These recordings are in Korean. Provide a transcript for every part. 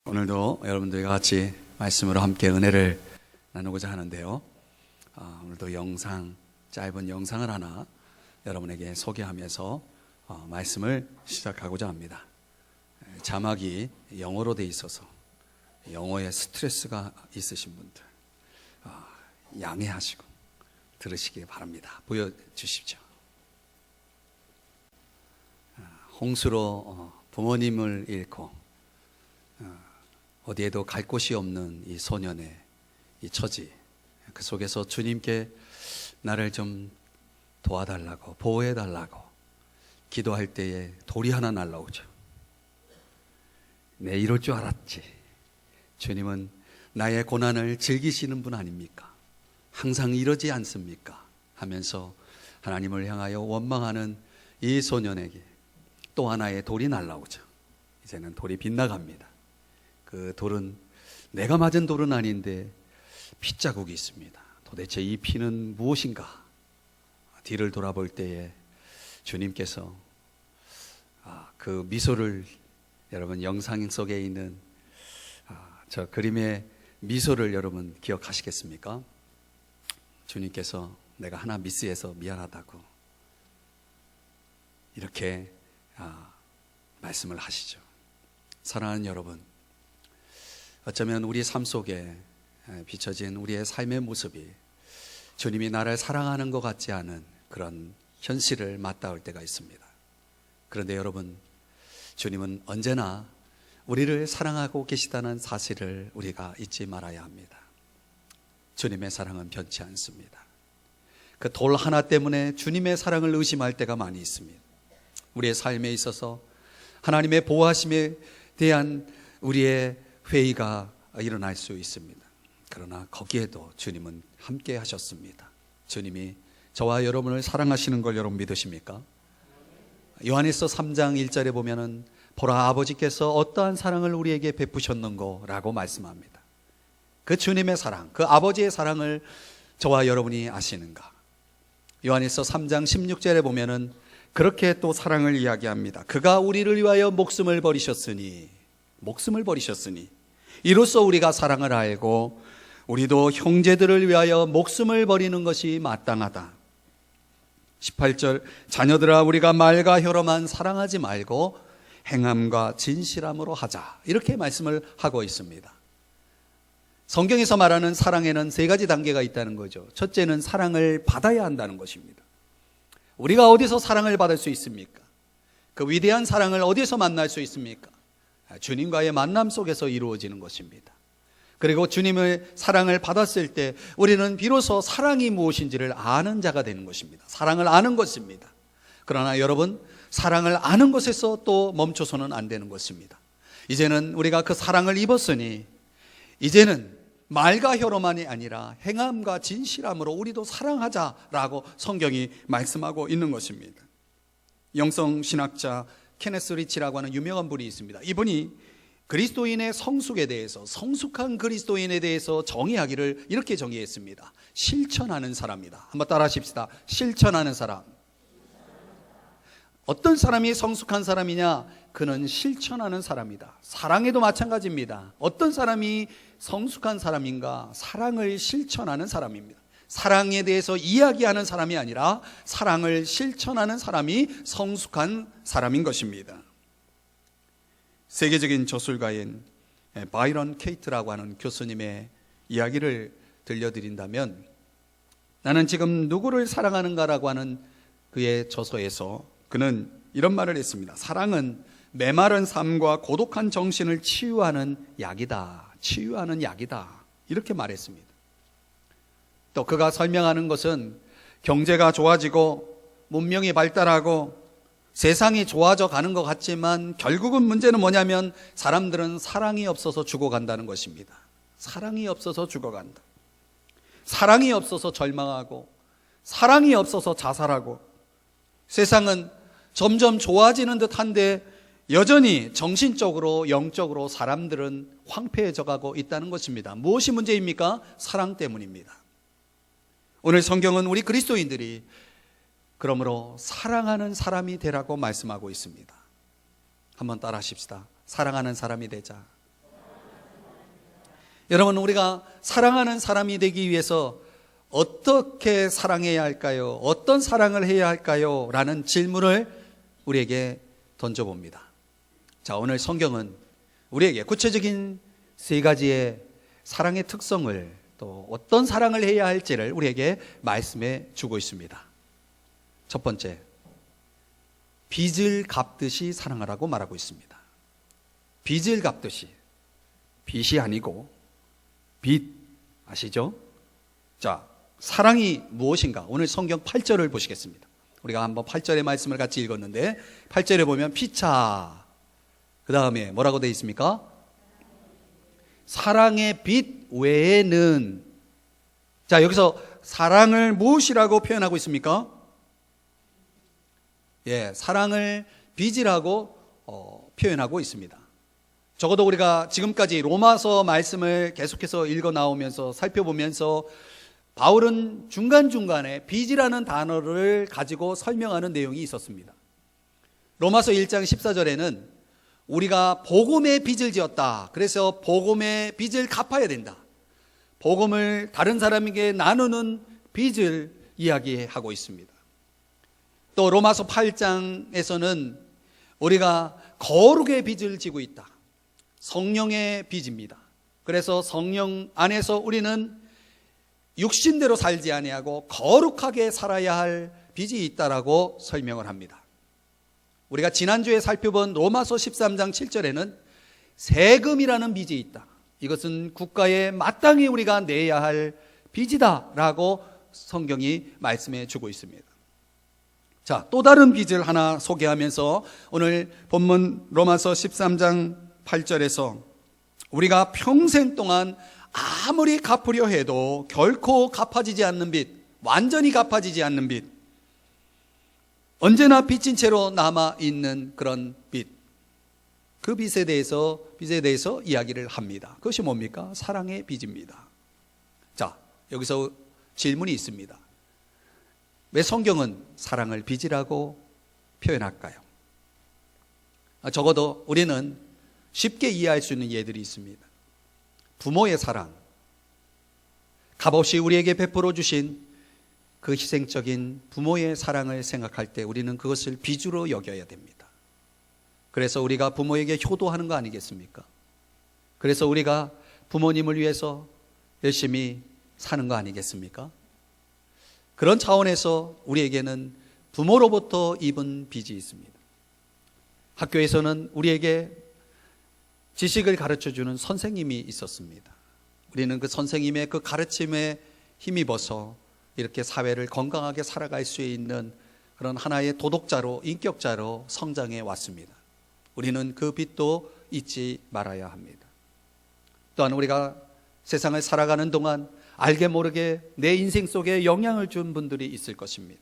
오늘도 여러분들과 같이 말씀으로 함께 은혜를 나누고자 하는데요. 오늘도 짧은 영상을 하나 여러분에게 소개하면서 말씀을 시작하고자 합니다. 자막이 영어로 돼 있어서 영어에 스트레스가 있으신 분들 양해하시고 들으시기 바랍니다. 보여주십시오. 홍수로 부모님을 잃고 어디에도 갈 곳이 없는 이 소년의 이 처지, 그 속에서 주님께 나를 좀 도와달라고, 보호해달라고 기도할 때에 돌이 하나 날라오죠. 내 이럴 줄 알았지. 주님은 나의 고난을 즐기시는 분 아닙니까? 항상 이러지 않습니까? 하면서 하나님을 향하여 원망하는 이 소년에게 또 하나의 돌이 날라오죠. 이제는 돌이 빗나갑니다. 그 돌은 내가 맞은 돌은 아닌데 핏자국이 있습니다. 도대체 이 피는 무엇인가? 뒤를 돌아볼 때에 주님께서 그 미소를, 여러분 영상 속에 있는 저 그림의 미소를 여러분 기억하시겠습니까? 주님께서 내가 하나 미스해서 미안하다고 이렇게 말씀을 하시죠. 사랑하는 여러분, 어쩌면 우리 삶 속에 비춰진 우리의 삶의 모습이 주님이 나를 사랑하는 것 같지 않은 그런 현실을 맞닿을 때가 있습니다. 그런데 여러분, 주님은 언제나 우리를 사랑하고 계시다는 사실을 우리가 잊지 말아야 합니다. 주님의 사랑은 변치 않습니다. 그 돌 하나 때문에 주님의 사랑을 의심할 때가 많이 있습니다. 우리의 삶에 있어서 하나님의 보호하심에 대한 우리의 회의가 일어날 수 있습니다. 그러나 거기에도 주님은 함께 하셨습니다. 주님이 저와 여러분을 사랑하시는 걸 여러분 믿으십니까? 요한일서 3장 1절에 보면은 보라, 아버지께서 어떠한 사랑을 우리에게 베푸셨는고 라고 말씀합니다. 그 주님의 사랑, 그 아버지의 사랑을 저와 여러분이 아시는가? 요한일서 3장 16절에 보면은 그렇게 또 사랑을 이야기합니다. 그가 우리를 위하여 목숨을 버리셨으니 이로써 우리가 사랑을 알고 우리도 형제들을 위하여 목숨을 버리는 것이 마땅하다. 18절, 자녀들아 우리가 말과 혀로만 사랑하지 말고 행함과 진실함으로 하자, 이렇게 말씀을 하고 있습니다. 성경에서 말하는 사랑에는 세 가지 단계가 있다는 거죠. 첫째는 사랑을 받아야 한다는 것입니다. 우리가 어디서 사랑을 받을 수 있습니까? 그 위대한 사랑을 어디서 만날 수 있습니까? 주님과의 만남 속에서 이루어지는 것입니다. 그리고 주님의 사랑을 받았을 때 우리는 비로소 사랑이 무엇인지를 아는 자가 되는 것입니다. 사랑을 아는 것입니다. 그러나 여러분, 사랑을 아는 것에서 또 멈춰서는 안 되는 것입니다. 이제는 우리가 그 사랑을 입었으니 이제는 말과 혀로만이 아니라 행함과 진실함으로 우리도 사랑하자라고 성경이 말씀하고 있는 것입니다. 영성신학자 케네스 리치라고 하는 유명한 분이 있습니다. 이분이 그리스도인의 성숙에 대해서, 성숙한 그리스도인에 대해서 정의하기를 이렇게 정의했습니다. 실천하는 사람이다. 한번 따라 하십시다. 실천하는 사람. 어떤 사람이 성숙한 사람이냐? 그는 실천하는 사람이다. 사랑에도 마찬가지입니다. 어떤 사람이 성숙한 사람인가? 사랑을 실천하는 사람입니다. 사랑에 대해서 이야기하는 사람이 아니라 사랑을 실천하는 사람이 성숙한 사람인 것입니다. 세계적인 저술가인 바이런 케이트라고 하는 교수님의 이야기를 들려드린다면, 나는 지금 누구를 사랑하는가라고 하는 그의 저서에서 그는 이런 말을 했습니다. 사랑은 메마른 삶과 고독한 정신을 치유하는 약이다. 이렇게 말했습니다. 또 그가 설명하는 것은 경제가 좋아지고 문명이 발달하고 세상이 좋아져 가는 것 같지만 결국은 문제는 뭐냐면 사람들은 사랑이 없어서 죽어간다는 것입니다. 사랑이 없어서 죽어간다. 사랑이 없어서 절망하고 사랑이 없어서 자살하고, 세상은 점점 좋아지는 듯한데 여전히 정신적으로 영적으로 사람들은 황폐해져 가고 있다는 것입니다. 무엇이 문제입니까? 사랑 때문입니다. 오늘 성경은 우리 그리스도인들이 그러므로 사랑하는 사람이 되라고 말씀하고 있습니다. 한번 따라 하십시다. 사랑하는 사람이 되자. 여러분, 우리가 사랑하는 사람이 되기 위해서 어떻게 사랑해야 할까요? 어떤 사랑을 해야 할까요? 라는 질문을 우리에게 던져봅니다. 자, 오늘 성경은 우리에게 구체적인 세 가지의 사랑의 특성을, 또 어떤 사랑을 해야 할지를 우리에게 말씀해 주고 있습니다. 첫 번째, 빚을 갚듯이 사랑하라고 말하고 있습니다. 빚을 갚듯이. 빚이 아니고 빚, 아시죠? 자, 사랑이 무엇인가? 오늘 성경 8절을 보시겠습니다. 우리가 한번 8절의 말씀을 같이 읽었는데 8절에 보면 피차, 그 다음에 뭐라고 되어 있습니까? 사랑의 빚 외에는. 자, 여기서 사랑을 무엇이라고 표현하고 있습니까? 예, 사랑을 빚이라고 표현하고 있습니다. 적어도 우리가 지금까지 로마서 말씀을 계속해서 읽어 나오면서 살펴보면서 바울은 중간중간에 빚이라는 단어를 가지고 설명하는 내용이 있었습니다. 로마서 1장 14절에는 우리가 복음의 빚을 지었다. 그래서 복음의 빚을 갚아야 된다. 복음을 다른 사람에게 나누는 빚을 이야기하고 있습니다. 또 로마서 8장에서는 우리가 거룩의 빚을 지고 있다. 성령의 빚입니다. 그래서 성령 안에서 우리는 육신대로 살지 아니하고 거룩하게 살아야 할 빚이 있다라고 설명을 합니다. 우리가 지난주에 살펴본 로마서 13장 7절에는 세금이라는 빚이 있다. 이것은 국가에 마땅히 우리가 내야 할 빚이다라고 성경이 말씀해 주고 있습니다. 자, 또 다른 빚을 하나 소개하면서 오늘 본문 로마서 13장 8절에서 우리가 평생 동안 아무리 갚으려 해도 결코 갚아지지 않는 빚, 완전히 갚아지지 않는 빚, 언제나 빚진 채로 남아있는 그런 빚, 그 빚에 대해서 이야기를 합니다. 그것이 뭡니까? 사랑의 빚입니다. 자, 여기서 질문이 있습니다. 왜 성경은 사랑을 빚이라고 표현할까요? 적어도 우리는 쉽게 이해할 수 있는 예들이 있습니다. 부모의 사랑, 값없이 우리에게 베풀어 주신 그 희생적인 부모의 사랑을 생각할 때 우리는 그것을 빚으로 여겨야 됩니다. 그래서 우리가 부모에게 효도하는 거 아니겠습니까? 그래서 우리가 부모님을 위해서 열심히 사는 거 아니겠습니까? 그런 차원에서 우리에게는 부모로부터 입은 빚이 있습니다. 학교에서는 우리에게 지식을 가르쳐주는 선생님이 있었습니다. 우리는 그 선생님의 그 가르침에 힘입어서 이렇게 사회를 건강하게 살아갈 수 있는 그런 하나의 도덕자로, 인격자로 성장해 왔습니다. 우리는 그 빚도 잊지 말아야 합니다. 또한 우리가 세상을 살아가는 동안 알게 모르게 내 인생 속에 영향을 준 분들이 있을 것입니다.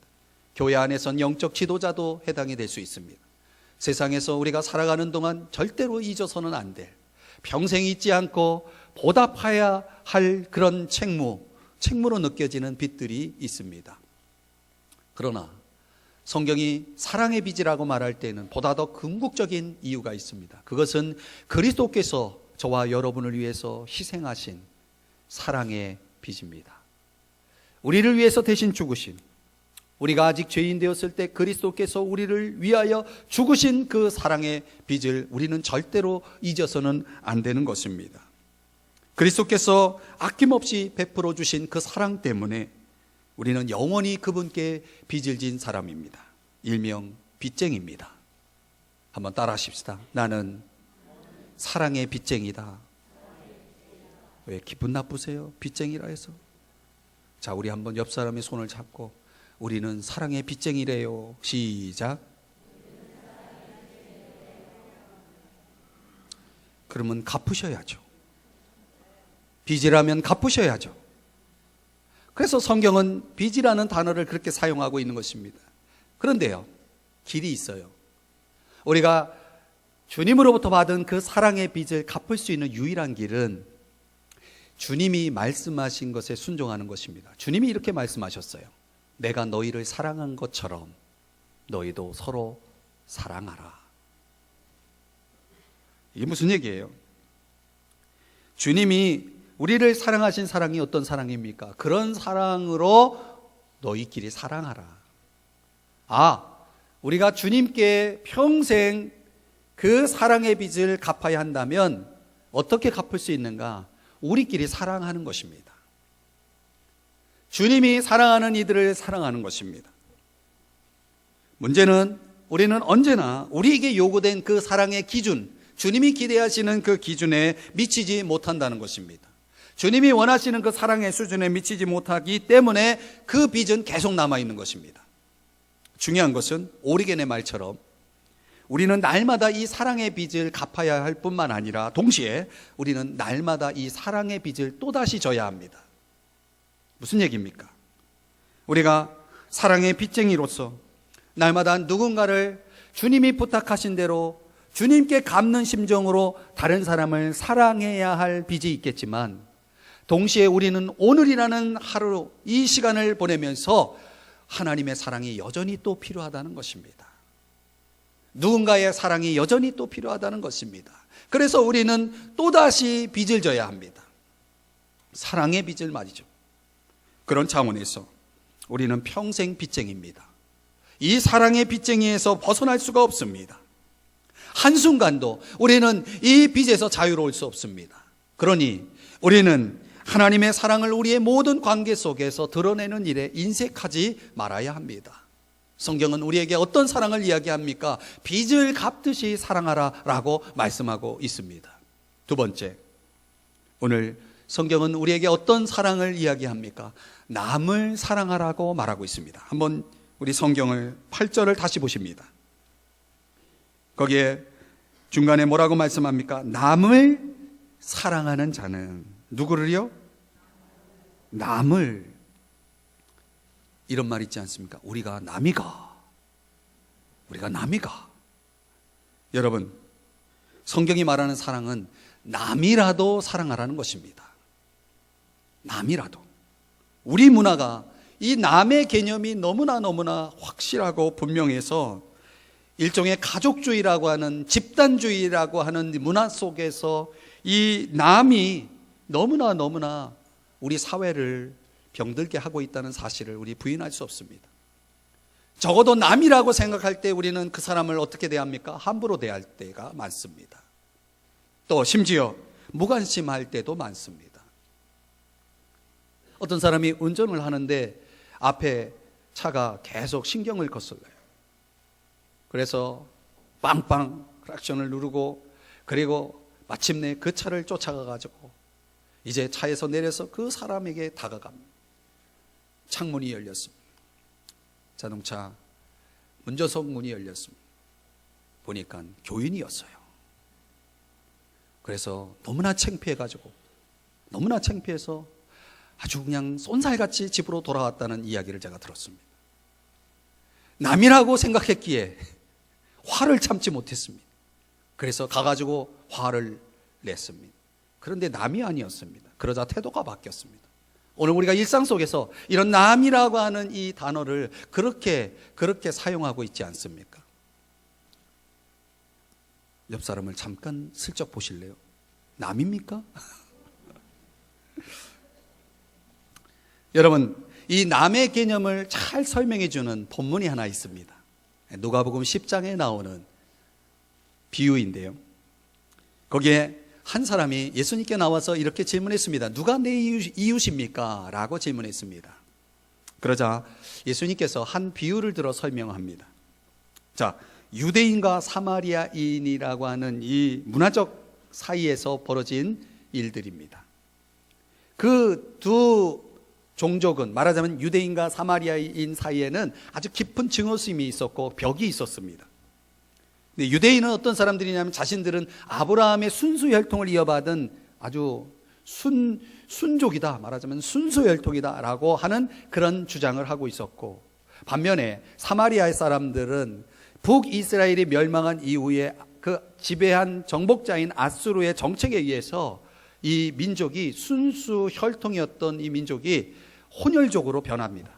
교회 안에선 영적 지도자도 해당이 될 수 있습니다. 세상에서 우리가 살아가는 동안 절대로 잊어서는 안 될, 평생 잊지 않고 보답해야 할 그런 책무로 느껴지는 빚들이 있습니다. 그러나 성경이 사랑의 빚이라고 말할 때는 보다 더 궁극적인 이유가 있습니다. 그것은 그리스도께서 저와 여러분을 위해서 희생하신 사랑의 빚입니다. 우리를 위해서 대신 죽으신, 우리가 아직 죄인 되었을 때 그리스도께서 우리를 위하여 죽으신 그 사랑의 빚을 우리는 절대로 잊어서는 안 되는 것입니다. 그리스도께서 아낌없이 베풀어 주신 그 사랑 때문에 우리는 영원히 그분께 빚을 진 사람입니다. 일명 빚쟁이입니다. 한번 따라 하십시다. 나는 사랑의 빚쟁이다. 왜 기분 나쁘세요? 빚쟁이라 해서. 자, 우리 한번 옆 사람의 손을 잡고 우리는 사랑의 빚쟁이래요. 시작. 그러면 갚으셔야죠. 빚이라면 갚으셔야죠. 그래서 성경은 빚이라는 단어를 그렇게 사용하고 있는 것입니다. 그런데요, 길이 있어요. 우리가 주님으로부터 받은 그 사랑의 빚을 갚을 수 있는 유일한 길은 주님이 말씀하신 것에 순종하는 것입니다. 주님이 이렇게 말씀하셨어요. 내가 너희를 사랑한 것처럼 너희도 서로 사랑하라. 이게 무슨 얘기예요? 주님이 우리를 사랑하신 사랑이 어떤 사랑입니까? 그런 사랑으로 너희끼리 사랑하라. 우리가 주님께 평생 그 사랑의 빚을 갚아야 한다면 어떻게 갚을 수 있는가? 우리끼리 사랑하는 것입니다. 주님이 사랑하는 이들을 사랑하는 것입니다. 문제는 우리는 언제나 우리에게 요구된 그 사랑의 기준, 주님이 기대하시는 그 기준에 미치지 못한다는 것입니다. 주님이 원하시는 그 사랑의 수준에 미치지 못하기 때문에 그 빚은 계속 남아있는 것입니다. 중요한 것은 오리겐의 말처럼 우리는 날마다 이 사랑의 빚을 갚아야 할 뿐만 아니라 동시에 우리는 날마다 이 사랑의 빚을 또다시 져야 합니다. 무슨 얘기입니까? 우리가 사랑의 빚쟁이로서 날마다 누군가를 주님이 부탁하신 대로 주님께 갚는 심정으로 다른 사람을 사랑해야 할 빚이 있겠지만 동시에 우리는 오늘이라는 하루 이 시간을 보내면서 하나님의 사랑이 여전히 또 필요하다는 것입니다. 누군가의 사랑이 여전히 또 필요하다는 것입니다. 그래서 우리는 또다시 빚을 져야 합니다. 사랑의 빚을 말이죠. 그런 차원에서 우리는 평생 빚쟁이입니다. 이 사랑의 빚쟁이에서 벗어날 수가 없습니다. 한순간도 우리는 이 빚에서 자유로울 수 없습니다. 그러니 우리는 하나님의 사랑을 우리의 모든 관계 속에서 드러내는 일에 인색하지 말아야 합니다. 성경은 우리에게 어떤 사랑을 이야기합니까? 빚을 갚듯이 사랑하라 라고 말씀하고 있습니다. 두 번째, 오늘 성경은 우리에게 어떤 사랑을 이야기합니까? 남을 사랑하라고 말하고 있습니다. 한번 우리 성경을 8절을 다시 보십니다. 거기에 중간에 뭐라고 말씀합니까? 남을 사랑하는 자는 누구를요? 남을. 이런 말 있지 않습니까? 우리가 남이가. 여러분, 성경이 말하는 사랑은 남이라도 사랑하라는 것입니다. 남이라도. 우리 문화가 이 남의 개념이 너무나 확실하고 분명해서 일종의 가족주의라고 하는, 집단주의라고 하는 문화 속에서 이 남이 너무나 우리 사회를 병들게 하고 있다는 사실을 우리 부인할 수 없습니다. 적어도 남이라고 생각할 때 우리는 그 사람을 어떻게 대합니까? 함부로 대할 때가 많습니다. 또 심지어 무관심할 때도 많습니다. 어떤 사람이 운전을 하는데 앞에 차가 계속 신경을 거슬러요. 그래서 빵빵 클락션을 누르고, 그리고 마침내 그 차를 쫓아가가지고 이제 차에서 내려서 그 사람에게 다가갑니다. 창문이 열렸습니다. 자동차 운전석 문이 열렸습니다. 보니까 교인이었어요. 그래서 너무나 창피해서 아주 그냥 쏜살같이 집으로 돌아왔다는 이야기를 제가 들었습니다. 남이라고 생각했기에 화를 참지 못했습니다. 그래서 가가지고 화를 냈습니다. 그런데 남이 아니었습니다. 그러자 태도가 바뀌었습니다. 오늘 우리가 일상 속에서 이런 남이라고 하는 이 단어를 그렇게 사용하고 있지 않습니까? 옆 사람을 잠깐 슬쩍 보실래요? 남입니까? 여러분, 이 남의 개념을 잘 설명해 주는 본문이 하나 있습니다. 누가복음 10장에 나오는 비유인데요. 거기에 한 사람이 예수님께 나와서 이렇게 질문했습니다. 누가 내 이웃입니까? 라고 질문했습니다. 그러자 예수님께서 한 비유를 들어 설명합니다. 자, 유대인과 사마리아인이라고 하는 이 문화적 사이에서 벌어진 일들입니다. 그 두 종족은 말하자면 유대인과 사마리아인 사이에는 아주 깊은 증오심이 있었고 벽이 있었습니다. 근데 유대인은 어떤 사람들이냐면 자신들은 아브라함의 순수 혈통을 이어받은 아주 순족이다, 말하자면 순수 혈통이다 라고 하는 그런 주장을 하고 있었고, 반면에 사마리아의 사람들은 북이스라엘이 멸망한 이후에 그 지배한 정복자인 아수르의 정책에 의해서 이 민족이 순수 혈통이었던 이 민족이 혼혈족으로 변합니다.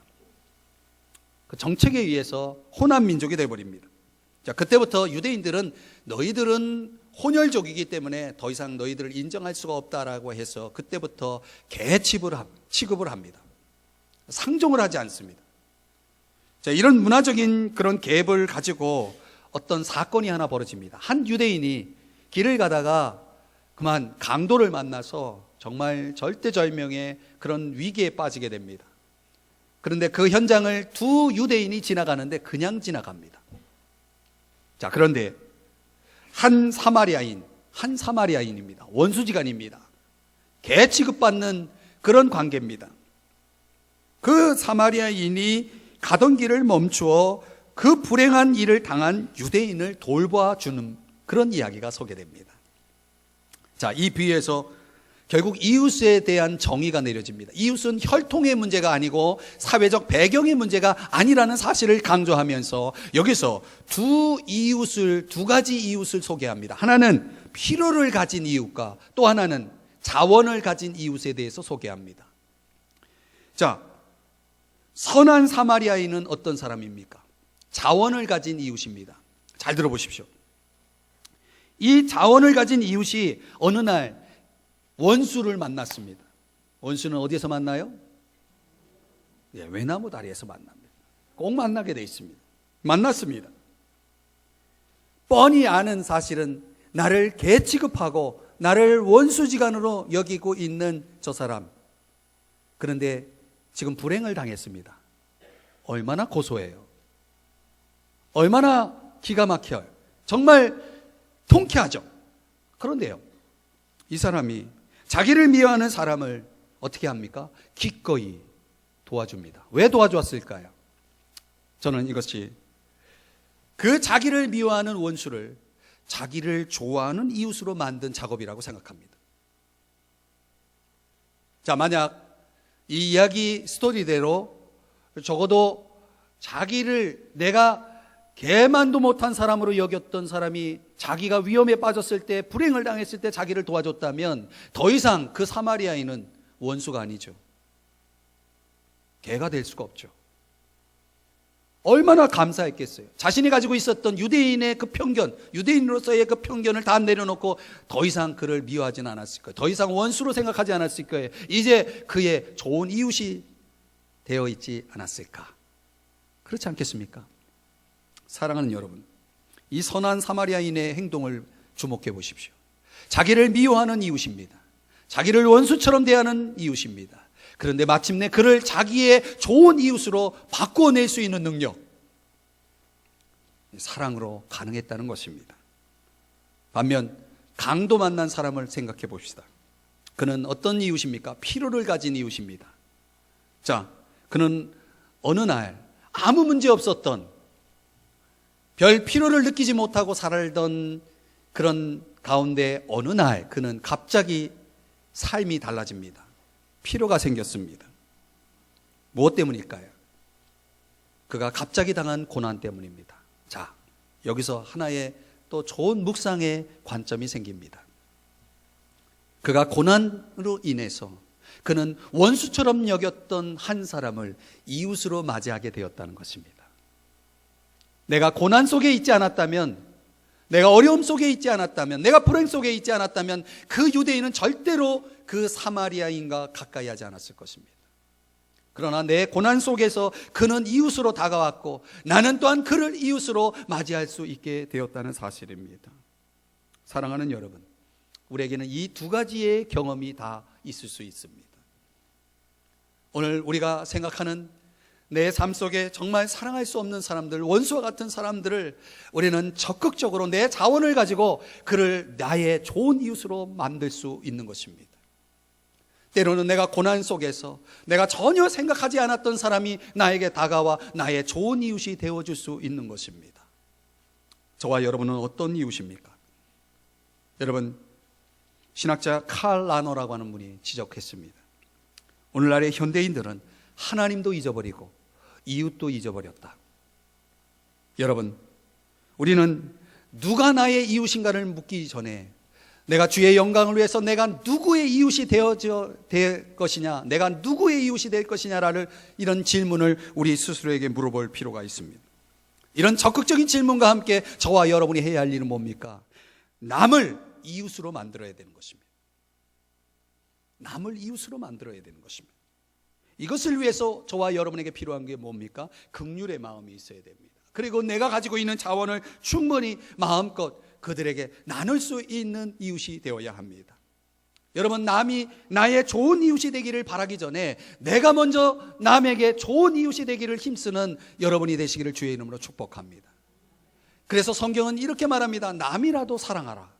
그 정책에 의해서 혼합 민족이 되어버립니다. 자, 그때부터 유대인들은 너희들은 혼혈족이기 때문에 더 이상 너희들을 인정할 수가 없다라고 해서 그때부터 개 취급을 합니다. 상종을 하지 않습니다. 자, 이런 문화적인 그런 갭을 가지고 어떤 사건이 하나 벌어집니다. 한 유대인이 길을 가다가 그만 강도를 만나서 정말 절대절명의 그런 위기에 빠지게 됩니다. 그런데 그 현장을 두 유대인이 지나가는데 그냥 지나갑니다. 자, 그런데 한 사마리아인입니다. 원수지간입니다. 개 취급받는 그런 관계입니다. 그 사마리아인이 가던 길을 멈추어 그 불행한 일을 당한 유대인을 돌봐주는 그런 이야기가 소개됩니다. 자, 이 비유에서 결국 이웃에 대한 정의가 내려집니다. 이웃은 혈통의 문제가 아니고 사회적 배경의 문제가 아니라는 사실을 강조하면서 여기서 두 가지 이웃을 소개합니다. 하나는 필요를 가진 이웃과 또 하나는 자원을 가진 이웃에 대해서 소개합니다. 자, 선한 사마리아인은 어떤 사람입니까? 자원을 가진 이웃입니다. 잘 들어보십시오. 이 자원을 가진 이웃이 어느 날 원수를 만났습니다. 원수는 어디에서 만나요? 외나무 다리에서 만납니다. 꼭 만나게 돼 있습니다. 만났습니다. 뻔히 아는 사실은 나를 개 취급하고 나를 원수지간으로 여기고 있는 저 사람. 그런데 지금 불행을 당했습니다. 얼마나 고소해요. 얼마나 기가 막혀요. 정말 통쾌하죠. 그런데요, 이 사람이 자기를 미워하는 사람을 어떻게 합니까? 기꺼이 도와줍니다. 왜 도와주었을까요? 저는 이것이 그 자기를 미워하는 원수를 자기를 좋아하는 이웃으로 만든 작업이라고 생각합니다. 자, 만약 이 이야기 스토리대로 적어도 자기를 내가 개만도 못한 사람으로 여겼던 사람이 자기가 위험에 빠졌을 때, 불행을 당했을 때 자기를 도와줬다면 더 이상 그 사마리아인은 원수가 아니죠. 개가 될 수가 없죠. 얼마나 감사했겠어요. 자신이 가지고 있었던 유대인의 그 편견, 유대인으로서의 그 편견을 다 내려놓고 더 이상 그를 미워하지는 않았을 거예요. 더 이상 원수로 생각하지 않았을 거예요. 이제 그의 좋은 이웃이 되어 있지 않았을까? 그렇지 않겠습니까? 사랑하는 여러분, 이 선한 사마리아인의 행동을 주목해 보십시오. 자기를 미워하는 이웃입니다. 자기를 원수처럼 대하는 이웃입니다. 그런데 마침내 그를 자기의 좋은 이웃으로 바꾸어낼 수 있는 능력, 사랑으로 가능했다는 것입니다. 반면 강도 만난 사람을 생각해 봅시다. 그는 어떤 이웃입니까? 필요를 가진 이웃입니다. 자, 그는 어느 날 아무 문제 없었던, 별 필요를 느끼지 못하고 살던 그런 가운데 어느 날 그는 갑자기 삶이 달라집니다. 필요가 생겼습니다. 무엇 때문일까요? 그가 갑자기 당한 고난 때문입니다. 자, 여기서 하나의 또 좋은 묵상의 관점이 생깁니다. 그가 고난으로 인해서 그는 원수처럼 여겼던 한 사람을 이웃으로 맞이하게 되었다는 것입니다. 내가 고난 속에 있지 않았다면, 내가 어려움 속에 있지 않았다면, 내가 불행 속에 있지 않았다면 그 유대인은 절대로 그 사마리아인과 가까이 하지 않았을 것입니다. 그러나 내 고난 속에서 그는 이웃으로 다가왔고 나는 또한 그를 이웃으로 맞이할 수 있게 되었다는 사실입니다. 사랑하는 여러분, 우리에게는 이 두 가지의 경험이 다 있을 수 있습니다. 오늘 우리가 생각하는 내 삶 속에 정말 사랑할 수 없는 사람들, 원수와 같은 사람들을 우리는 적극적으로 내 자원을 가지고 그를 나의 좋은 이웃으로 만들 수 있는 것입니다. 때로는 내가 고난 속에서 내가 전혀 생각하지 않았던 사람이 나에게 다가와 나의 좋은 이웃이 되어줄 수 있는 것입니다. 저와 여러분은 어떤 이웃입니까? 여러분, 신학자 칼 라너라고 하는 분이 지적했습니다. 오늘날의 현대인들은 하나님도 잊어버리고 이웃도 잊어버렸다. 여러분, 우리는 누가 나의 이웃인가를 묻기 전에 내가 주의 영광을 위해서 내가 누구의 이웃이 될 것이냐, 내가 누구의 이웃이 될 것이냐라는 이런 질문을 우리 스스로에게 물어볼 필요가 있습니다. 이런 적극적인 질문과 함께 저와 여러분이 해야 할 일은 뭡니까? 남을 이웃으로 만들어야 되는 것입니다. 남을 이웃으로 만들어야 되는 것입니다. 이것을 위해서 저와 여러분에게 필요한 게 뭡니까? 긍휼의 마음이 있어야 됩니다. 그리고 내가 가지고 있는 자원을 충분히 마음껏 그들에게 나눌 수 있는 이웃이 되어야 합니다. 여러분, 남이 나의 좋은 이웃이 되기를 바라기 전에 내가 먼저 남에게 좋은 이웃이 되기를 힘쓰는 여러분이 되시기를 주의 이름으로 축복합니다. 그래서 성경은 이렇게 말합니다. 남이라도 사랑하라.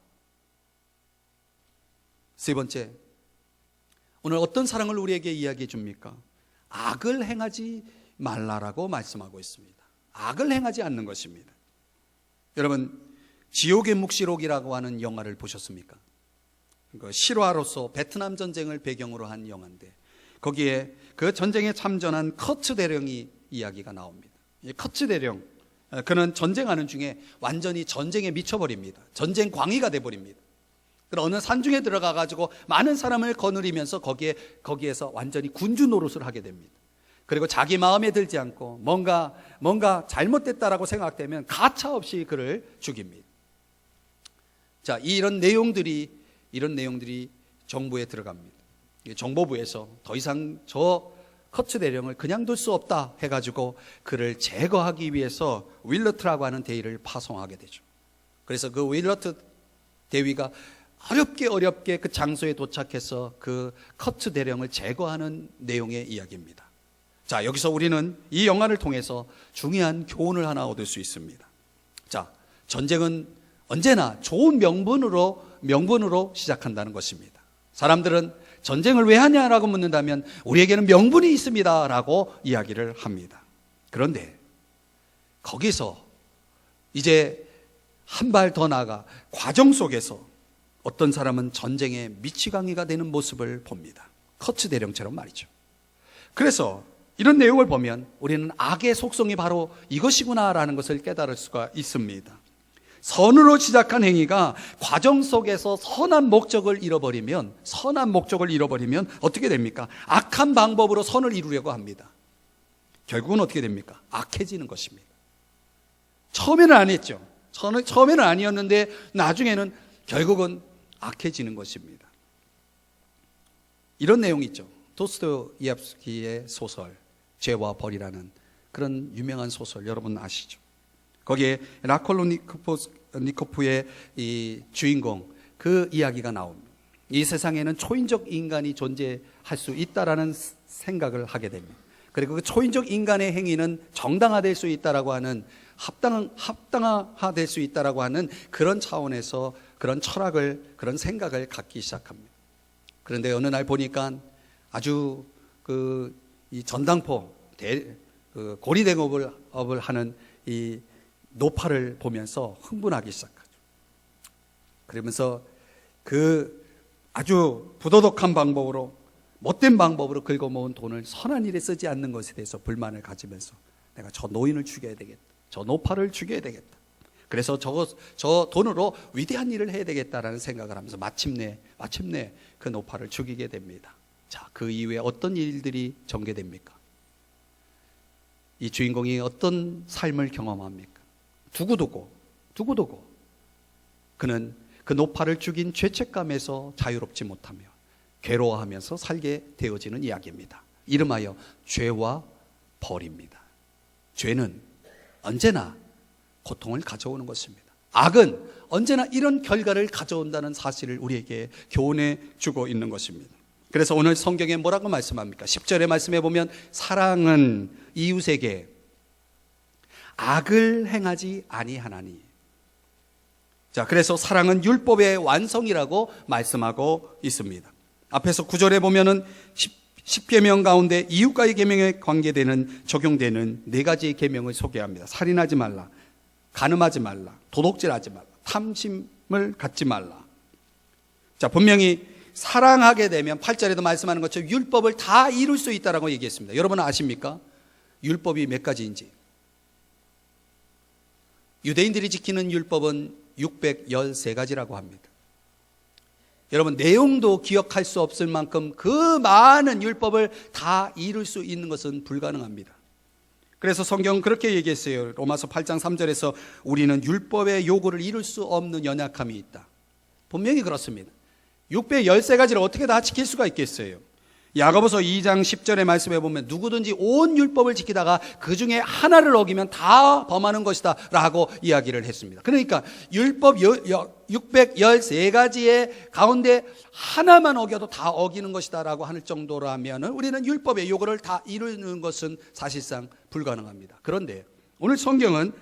세 번째, 오늘 어떤 사랑을 우리에게 이야기해 줍니까? 악을 행하지 말라라고 말씀하고 있습니다. 악을 행하지 않는 것입니다. 여러분, 지옥의 묵시록이라고 하는 영화를 보셨습니까? 실화로서 베트남 전쟁을 배경으로 한 영화인데 거기에 그 전쟁에 참전한 커츠 대령이 이야기가 나옵니다. 이 커츠 대령, 그는 전쟁하는 중에 완전히 전쟁에 미쳐버립니다. 전쟁 광의가 돼버립니다. 그리고 어느 산중에 들어가가지고 많은 사람을 거느리면서 거기에서 완전히 군주 노릇을 하게 됩니다. 그리고 자기 마음에 들지 않고 뭔가 잘못됐다라고 생각되면 가차없이 그를 죽입니다. 자, 이런 내용들이 정부에 들어갑니다. 정보부에서 더 이상 저 커츠 대령을 그냥 둘 수 없다 해가지고 그를 제거하기 위해서 윌러트라고 하는 대위를 파송하게 되죠. 그래서 그 윌러트 대위가 어렵게 그 장소에 도착해서 그 커츠 대령을 제거하는 내용의 이야기입니다. 자, 여기서 우리는 이 영화를 통해서 중요한 교훈을 하나 얻을 수 있습니다. 자, 전쟁은 언제나 좋은 명분으로 시작한다는 것입니다. 사람들은 전쟁을 왜 하냐라고 묻는다면 우리에게는 명분이 있습니다 라고 이야기를 합니다. 그런데 거기서 이제 한 발 더 나아가 과정 속에서 어떤 사람은 전쟁의 미치광이가 되는 모습을 봅니다. 커츠 대령처럼 말이죠. 그래서 이런 내용을 보면 우리는 악의 속성이 바로 이것이구나라는 것을 깨달을 수가 있습니다. 선으로 시작한 행위가 과정 속에서 선한 목적을 잃어버리면 어떻게 됩니까? 악한 방법으로 선을 이루려고 합니다. 결국은 어떻게 됩니까? 악해지는 것입니다. 처음에는 안 했죠. 처음에는 아니었는데 나중에는 결국은 악해지는 것입니다. 이런 내용이 있죠. 도스토옙스키의 소설 죄와 벌이라는 그런 유명한 소설 여러분 아시죠? 거기에 라콜로니코프의 이 주인공 그 이야기가 나옵니다. 이 세상에는 초인적 인간이 존재할 수 있다라는 생각을 하게 됩니다. 그리고 그 초인적 인간의 행위는 정당화될 수 있다라고 하는 합당화될 수 있다라고 하는 그런 차원에서 그런 철학을 그런 생각을 갖기 시작합니다. 그런데 어느 날 보니까 아주 이 전당포 고리대업을 하는 이 노파를 보면서 흥분하기 시작하죠. 그러면서 그 아주 부도덕한 방법으로 못된 방법으로 긁어모은 돈을 선한 일에 쓰지 않는 것에 대해서 불만을 가지면서 내가 저 노인을 죽여야 되겠다. 저 노파를 죽여야 되겠다. 그래서 저 돈으로 위대한 일을 해야 되겠다라는 생각을 하면서 마침내 그 노파를 죽이게 됩니다. 자, 그 이후에 어떤 일들이 전개됩니까? 이 주인공이 어떤 삶을 경험합니까? 두고두고 그는 그 노파를 죽인 죄책감에서 자유롭지 못하며 괴로워하면서 살게 되어지는 이야기입니다. 이름하여 죄와 벌입니다. 죄는 언제나 고통을 가져오는 것입니다. 악은 언제나 이런 결과를 가져온다는 사실을 우리에게 교훈해 주고 있는 것입니다. 그래서 오늘 성경에 뭐라고 말씀합니까? 10절에 말씀해 보면 사랑은 이웃에게 악을 행하지 아니하나니. 자, 그래서 사랑은 율법의 완성이라고 말씀하고 있습니다. 앞에서 9절에 보면은 10계명 가운데 이웃과의 계명에 관계되는 적용되는 4가지의 계명을 소개합니다. 살인하지 말라, 간음하지 말라, 도둑질하지 말라, 탐심을 갖지 말라. 자, 분명히 사랑하게 되면 8절에도 말씀하는 것처럼 율법을 다 이룰 수 있다라고 얘기했습니다. 여러분 아십니까? 율법이 몇 가지인지. 유대인들이 지키는 율법은 613가지라고 합니다. 여러분, 내용도 기억할 수 없을 만큼 그 많은 율법을 다 이룰 수 있는 것은 불가능합니다. 그래서 성경은 그렇게 얘기했어요. 로마서 8장 3절에서 우리는 율법의 요구를 이룰 수 없는 연약함이 있다. 분명히 그렇습니다. 613가지를 어떻게 다 지킬 수가 있겠어요? 야고보서 2장 10절의 말씀에 보면 누구든지 온 율법을 지키다가 그 중에 하나를 어기면 다 범하는 것이다 라고 이야기를 했습니다. 그러니까 율법 613가지의 가운데 하나만 어겨도 다 어기는 것이다 라고 할 정도라면 우리는 율법의 요구를 다 이루는 것은 사실상 불가능합니다. 그런데 오늘 성경은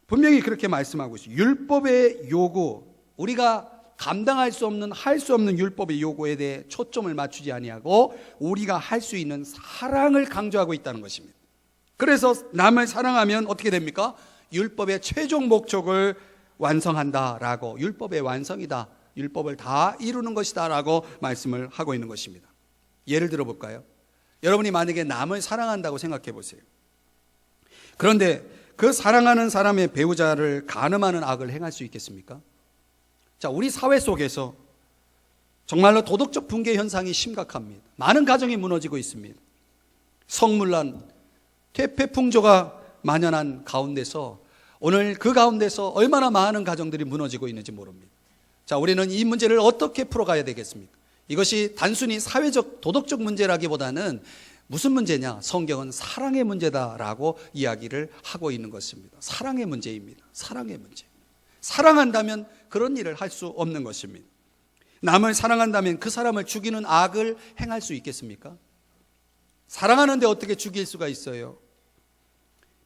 분명히 그렇게 말씀하고 있어요. 율법의 요구, 우리가 감당할 수 없는, 할 수 없는 율법의 요구에 대해 초점을 맞추지 아니하고 우리가 할 수 있는 사랑을 강조하고 있다는 것입니다. 그래서 남을 사랑하면 어떻게 됩니까? 율법의 최종 목적을 완성한다라고, 율법의 완성이다, 율법을 다 이루는 것이다라고 말씀을 하고 있는 것입니다. 예를 들어 볼까요? 여러분이 만약에 남을 사랑한다고 생각해 보세요. 그런데 그 사랑하는 사람의 배우자를 간음하는 악을 행할 수 있겠습니까? 자, 우리 사회 속에서 정말로 도덕적 붕괴 현상이 심각합니다. 많은 가정이 무너지고 있습니다. 성문란, 퇴폐풍조가 만연한 가운데서 오늘 그 가운데서 얼마나 많은 가정들이 무너지고 있는지 모릅니다. 자, 우리는 이 문제를 어떻게 풀어가야 되겠습니까? 이것이 단순히 사회적, 도덕적 문제라기보다는 무슨 문제냐? 성경은 사랑의 문제다라고 이야기를 하고 있는 것입니다. 사랑의 문제입니다. 사랑의 문제. 사랑한다면 그런 일을 할 수 없는 것입니다. 남을 사랑한다면 그 사람을 죽이는 악을 행할 수 있겠습니까? 사랑하는데 어떻게 죽일 수가 있어요?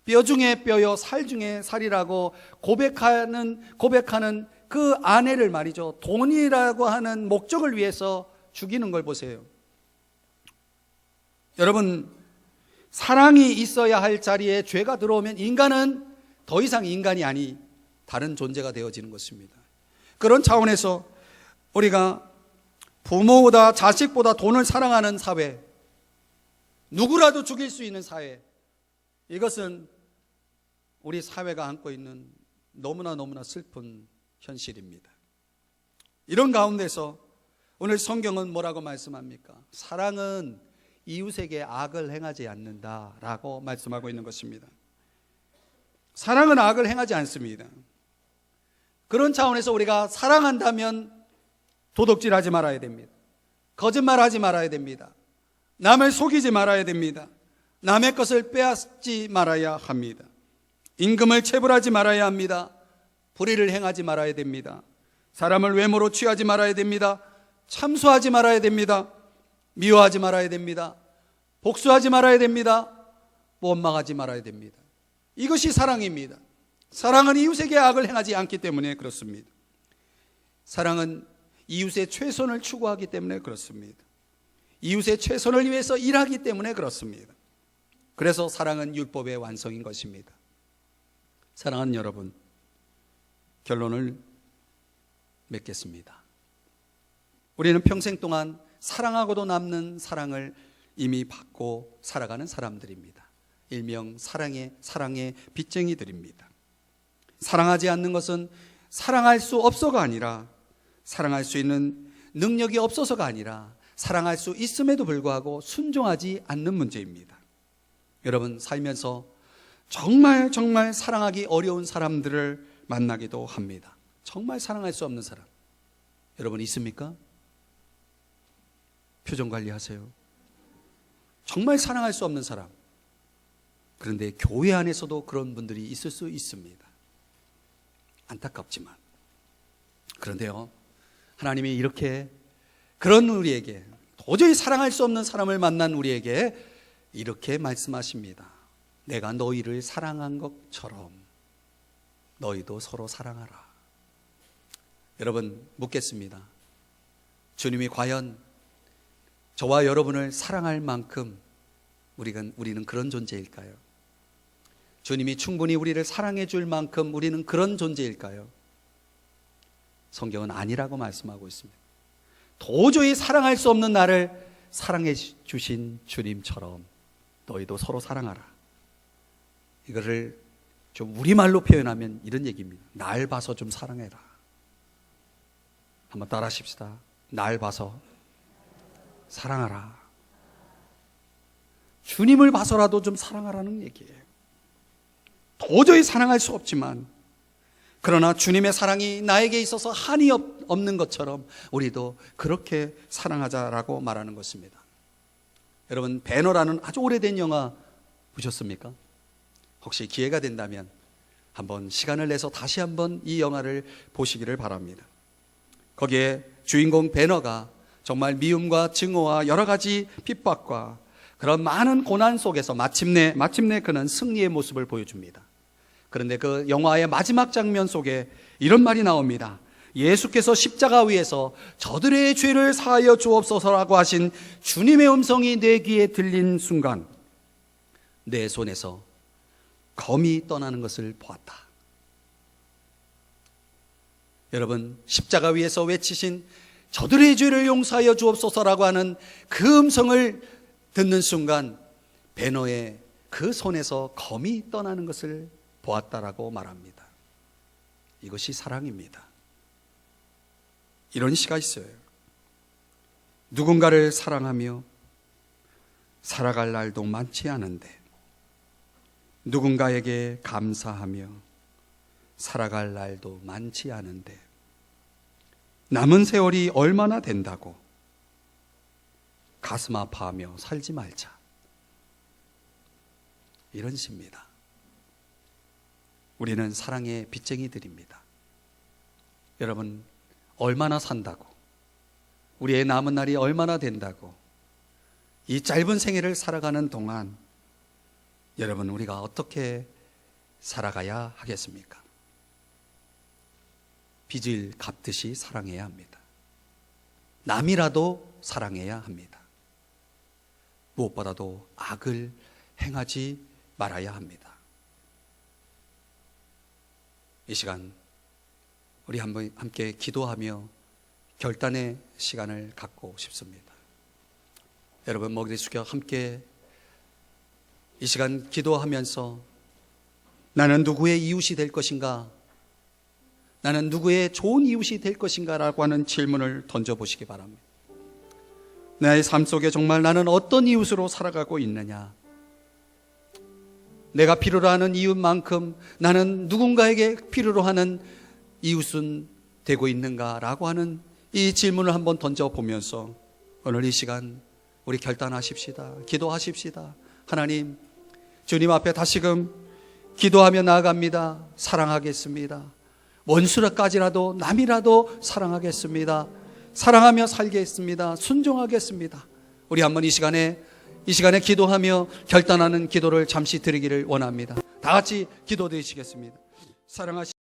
뼈 중에 뼈요, 살 중에 살이라고 고백하는 그 아내를 말이죠. 돈이라고 하는 목적을 위해서 죽이는 걸 보세요. 여러분, 사랑이 있어야 할 자리에 죄가 들어오면 인간은 더 이상 인간이 아니 다른 존재가 되어지는 것입니다. 그런 차원에서 우리가 부모보다 자식보다 돈을 사랑하는 사회, 누구라도 죽일 수 있는 사회, 이것은 우리 사회가 안고 있는 너무나 슬픈 현실입니다. 이런 가운데서 오늘 성경은 뭐라고 말씀합니까? 사랑은 이웃에게 악을 행하지 않는다라고 말씀하고 있는 것입니다. 사랑은 악을 행하지 않습니다. 그런 차원에서 우리가 사랑한다면 도둑질하지 말아야 됩니다. 거짓말하지 말아야 됩니다. 남을 속이지 말아야 됩니다. 남의 것을 빼앗지 말아야 합니다. 임금을 체불하지 말아야 합니다. 불의를 행하지 말아야 됩니다. 사람을 외모로 취하지 말아야 됩니다. 참소하지 말아야 됩니다. 미워하지 말아야 됩니다. 복수하지 말아야 됩니다. 원망하지 말아야 됩니다. 이것이 사랑입니다. 사랑은 이웃에게 악을 행하지 않기 때문에 그렇습니다. 사랑은 이웃의 최선을 추구하기 때문에 그렇습니다. 이웃의 최선을 위해서 일하기 때문에 그렇습니다. 그래서 사랑은 율법의 완성인 것입니다. 사랑하는 여러분, 결론을 맺겠습니다. 우리는 평생 동안 사랑하고도 남는 사랑을 이미 받고 살아가는 사람들입니다. 일명 사랑의 빚쟁이들입니다. 사랑하지 않는 것은 사랑할 수 없어가 아니라, 사랑할 수 있는 능력이 없어서가 아니라 사랑할 수 있음에도 불구하고 순종하지 않는 문제입니다. 여러분, 살면서 정말 사랑하기 어려운 사람들을 만나기도 합니다. 정말 사랑할 수 없는 사람 여러분 있습니까? 표정 관리하세요. 정말 사랑할 수 없는 사람. 그런데 교회 안에서도 그런 분들이 있을 수 있습니다. 안타깝지만. 그런데요, 하나님이 이렇게 그런 우리에게, 도저히 사랑할 수 없는 사람을 만난 우리에게 이렇게 말씀하십니다. 내가 너희를 사랑한 것처럼 너희도 서로 사랑하라. 여러분, 묻겠습니다. 주님이 과연 저와 여러분을 사랑할 만큼 우리는 그런 존재일까요? 주님이 충분히 우리를 사랑해 줄 만큼 우리는 그런 존재일까요? 성경은 아니라고 말씀하고 있습니다. 도저히 사랑할 수 없는 나를 사랑해 주신 주님처럼 너희도 서로 사랑하라. 이거를 좀 우리말로 표현하면 이런 얘기입니다. 날 봐서 좀 사랑해라. 한번 따라 하십시다. 날 봐서 사랑하라. 주님을 봐서라도 좀 사랑하라는 얘기예요. 도저히 사랑할 수 없지만 그러나 주님의 사랑이 나에게 있어서 한이 없는 것처럼 우리도 그렇게 사랑하자라고 말하는 것입니다. 여러분, 배너라는 아주 오래된 영화 보셨습니까? 혹시 기회가 된다면 한번 시간을 내서 다시 한번 이 영화를 보시기를 바랍니다. 거기에 주인공 배너가 정말 미움과 증오와 여러 가지 핍박과 그런 많은 고난 속에서 마침내 그는 승리의 모습을 보여줍니다. 그런데 그 영화의 마지막 장면 속에 이런 말이 나옵니다. 예수께서 십자가 위에서 저들의 죄를 사하여 주옵소서라고 하신 주님의 음성이 내 귀에 들린 순간 내 손에서 검이 떠나는 것을 보았다. 여러분, 십자가 위에서 외치신 저들의 죄를 용서하여 주옵소서라고 하는 그 음성을 듣는 순간 배너의 그 손에서 검이 떠나는 것을 보았다라고 말합니다. 이것이 사랑입니다. 이런 시가 있어요. 누군가를 사랑하며 살아갈 날도 많지 않은데 누군가에게 감사하며 살아갈 날도 많지 않은데 남은 세월이 얼마나 된다고 가슴 아파하며 살지 말자. 이런 시입니다. 우리는 사랑의 빚쟁이들입니다. 여러분, 얼마나 산다고, 우리의 남은 날이 얼마나 된다고, 이 짧은 생애를 살아가는 동안 여러분, 우리가 어떻게 살아가야 하겠습니까? 빚을 갚듯이 사랑해야 합니다. 남이라도 사랑해야 합니다. 무엇보다도 악을 행하지 말아야 합니다. 이 시간 우리 한번 함께 기도하며 결단의 시간을 갖고 싶습니다. 여러분, 머리 숙여 함께 이 시간 기도하면서 나는 누구의 이웃이 될 것인가? 나는 누구의 좋은 이웃이 될 것인가? 라고 하는 질문을 던져보시기 바랍니다. 나의 삶 속에 정말 나는 어떤 이웃으로 살아가고 있느냐? 내가 필요로 하는 이웃만큼 나는 누군가에게 필요로 하는 이웃은 되고 있는가? 라고 하는 이 질문을 한번 던져보면서 오늘 이 시간 우리 결단하십시다. 기도하십시다. 하나님, 주님 앞에 다시금 기도하며 나아갑니다. 사랑하겠습니다. 원수라까지라도 남이라도 사랑하겠습니다. 사랑하며 살겠습니다. 순종하겠습니다. 우리 한번 이 시간에 기도하며 결단하는 기도를 잠시 드리기를 원합니다. 다 같이 기도드리시겠습니다. 사랑하시